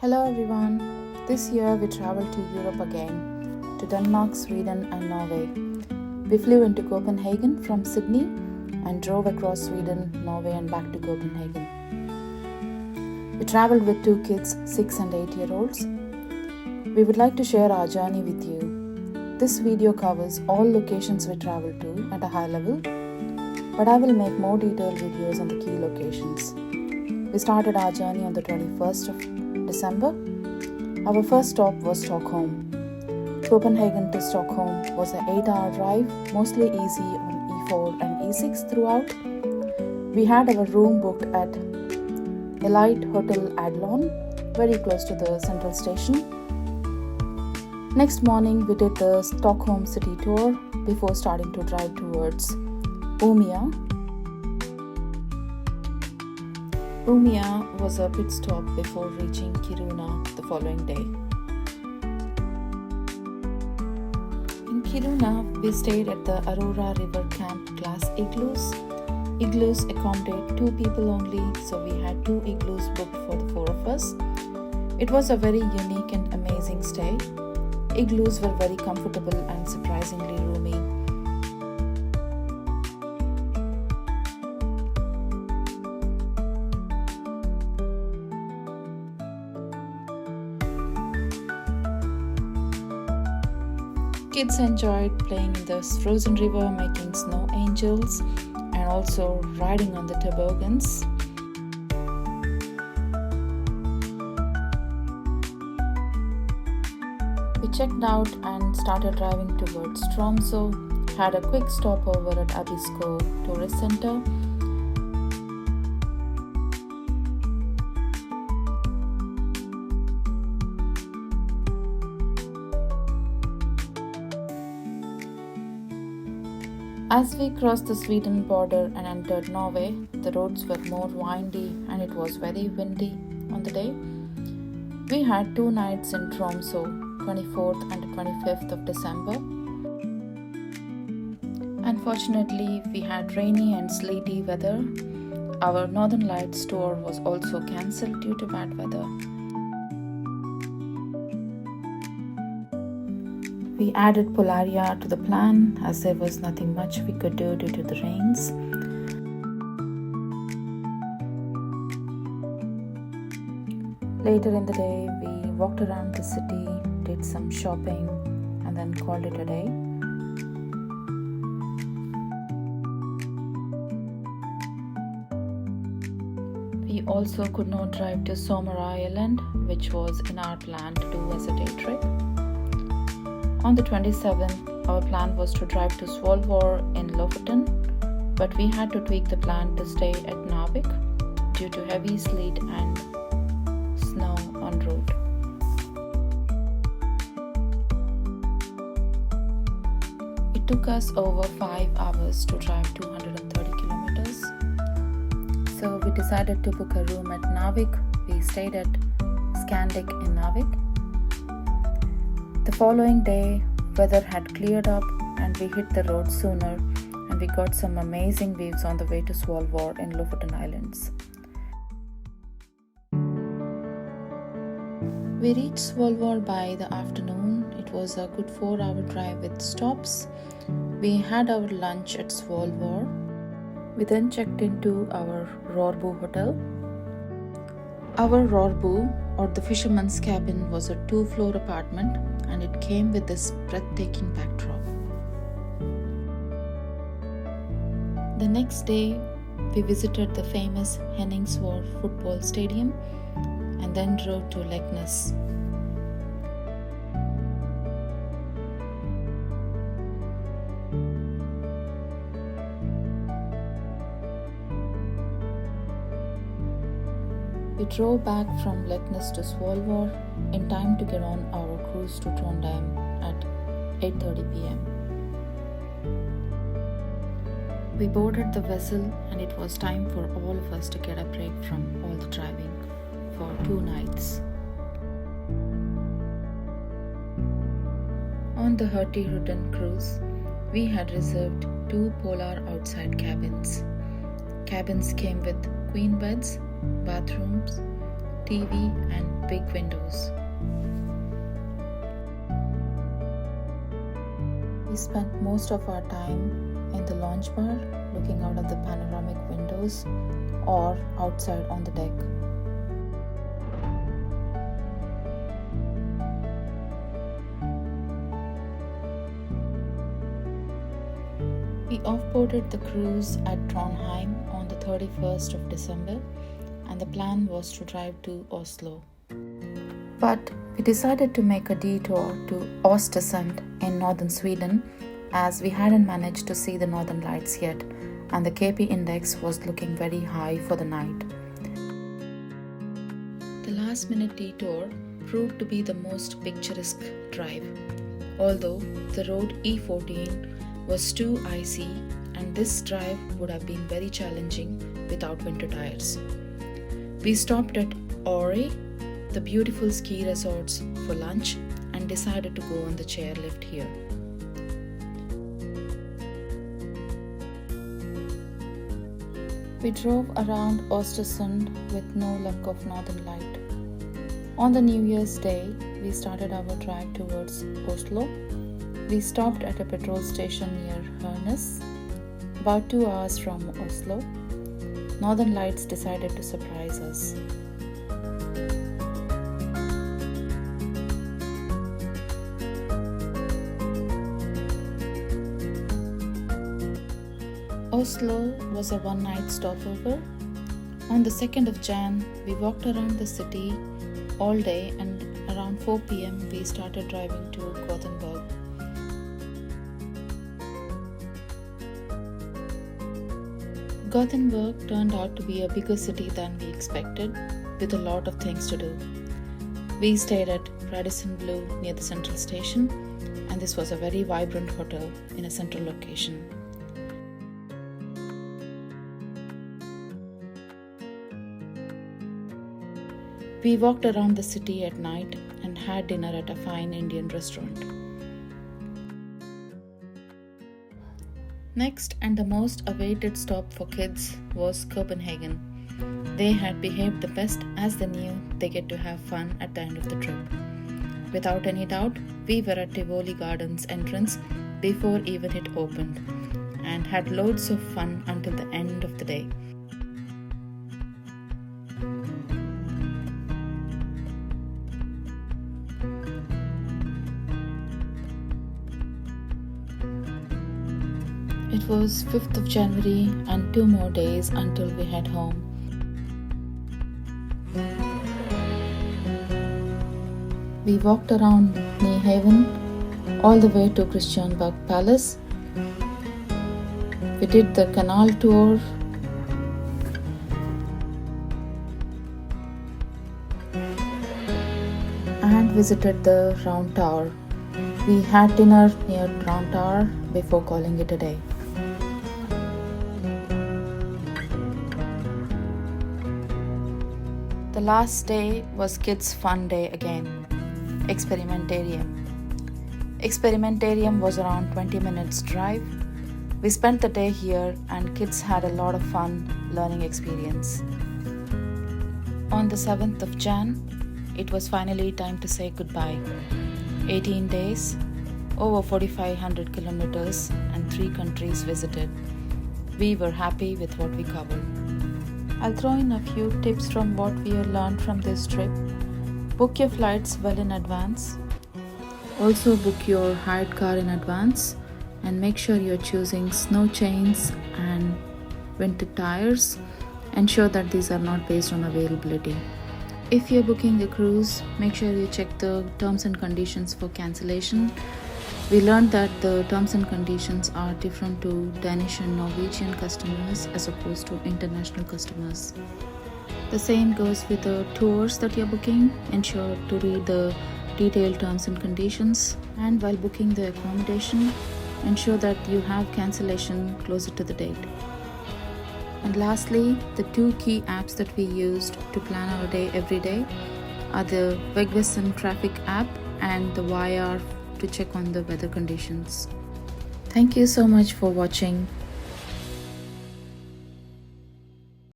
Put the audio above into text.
Hello everyone. This year we traveled to Europe again, to Denmark, Sweden and Norway. We flew into Copenhagen from Sydney and drove across Sweden, Norway and back to Copenhagen. We traveled with two kids, 6 and 8-year-olds. We would like to share our journey with you. This video covers all locations we traveled to at a high level, but I will make more detailed videos on the key locations. We started our journey on the 21st of December. Our first stop was Stockholm. Copenhagen to Stockholm was an 8-hour drive, mostly easy on E4 and E6 throughout. We had our room booked at Elite Hotel Adlon, very close to the central station. Next morning, we did the Stockholm city tour before starting to drive towards Umeå. Umeå was a pit stop before reaching Kiruna the following day. In Kiruna, we stayed at the Aurora River Camp class igloos. Igloos accommodate 2 people only, so we had 2 igloos booked for the 4 of us. It was a very unique and amazing stay. Igloos were very comfortable and surprisingly roomy. Kids enjoyed playing in the frozen river, making snow angels, and also riding on the toboggans. We checked out and started driving towards Tromsø, had a quick stopover at Abisko Tourist Center. As we crossed the Sweden border and entered Norway, the roads were more windy and it was very windy on the day. We had 2 nights in Tromsø, 24th and 25th of December. Unfortunately, we had rainy and sleety weather. Our Northern Lights tour was also cancelled due to bad weather. We added Polaria to the plan as there was nothing much we could do due to the rains. Later in the day, we walked around the city, did some shopping, and then called it a day. We also could not drive to Somara Island, which was in our plan to do as a day trip. On the 27th, our plan was to drive to Svolvær in Lofoten, but we had to tweak the plan to stay at Narvik due to heavy sleet and snow en route. It took us over 5 hours to drive 230 kilometers. So we decided to book a room at Narvik. We stayed at Scandic in Narvik. The following day, weather had cleared up and we hit the road sooner, and we got some amazing views on the way to Svolvær in Lofoten Islands. We reached Svolvær by the afternoon. It was a good 4-hour drive with stops. We had our lunch at Svolvær. We then checked into our Rorbu hotel. Our Rorbu, or the fisherman's cabin, was a 2-floor apartment, and it came with this breathtaking backdrop. The next day, we visited the famous Henningsvær football stadium and then drove to Leknes. We drove back from Leknes to Svolvær in time to get on our cruise to Trondheim at 8:30 p.m. We boarded the vessel and it was time for all of us to get a break from all the driving for 2 nights. On the Hurtigruten cruise, we had reserved 2 polar outside cabins. Cabins came with queen beds, bathrooms, TV and big windows. We spent most of our time in the lounge bar, looking out of the panoramic windows or outside on the deck. We off-boarded the cruise at Trondheim on the 31st of December, and the plan was to drive to Oslo. But we decided to make a detour to Östersund in northern Sweden, as we hadn't managed to see the northern lights yet, and the KP index was looking very high for the night. The last-minute detour proved to be the most picturesque drive, although the road E14 was too icy, and this drive would have been very challenging without winter tires. We stopped at Åre, the beautiful ski resorts, for lunch and decided to go on the chairlift here. We drove around Östersund with no luck of northern light. On the New Year's Day, we started our drive towards Oslo. We stopped at a petrol station near Hernes, about 2 hours from Oslo. Northern Lights decided to surprise us. Oslo was a one-night stopover. On the 2nd of Jan, we walked around the city all day, and around 4 p.m. we started driving to Gothenburg. Gothenburg turned out to be a bigger city than we expected, with a lot of things to do. We stayed at Radisson Blu near the central station, and this was a very vibrant hotel in a central location. We walked around the city at night and had dinner at a fine Indian restaurant. Next, and the most awaited stop for kids, was Copenhagen. They had behaved the best, as they knew they get to have fun at the end of the trip. Without any doubt, we were at Tivoli Gardens entrance before even it opened, and had loads of fun until the end of the day. It was 5th of January and 2 more days until we head home. We walked around Nyhavn all the way to Christiansborg Palace. We did the canal tour. And visited the Round Tower. We had dinner near Round Tower before calling it a day. The last day was kids' fun day again. Experimentarium. Experimentarium was around 20 minutes drive. We spent the day here, and kids had a lot of fun learning experience. On the 7th of Jan, it was finally time to say goodbye. 18 days, over 4,500 kilometers, and 3 countries visited. We were happy with what we covered. I'll throw in a few tips from what we learned from this trip. Book your flights well in advance. Also book your hired car in advance, and make sure you're choosing snow chains and winter tires. Ensure that these are not based on availability. If you're booking a cruise, make sure you check the terms and conditions for cancellation. We learned that the terms and conditions are different to Danish and Norwegian customers as opposed to international customers. The same goes with the tours that you're booking. Ensure to read the detailed terms and conditions. And while booking the accommodation, ensure that you have cancellation closer to the date. And lastly, the 2 key apps that we used to plan our day every day are the Vegvesten traffic app and the YR to check on the weather conditions. Thank you so much for watching.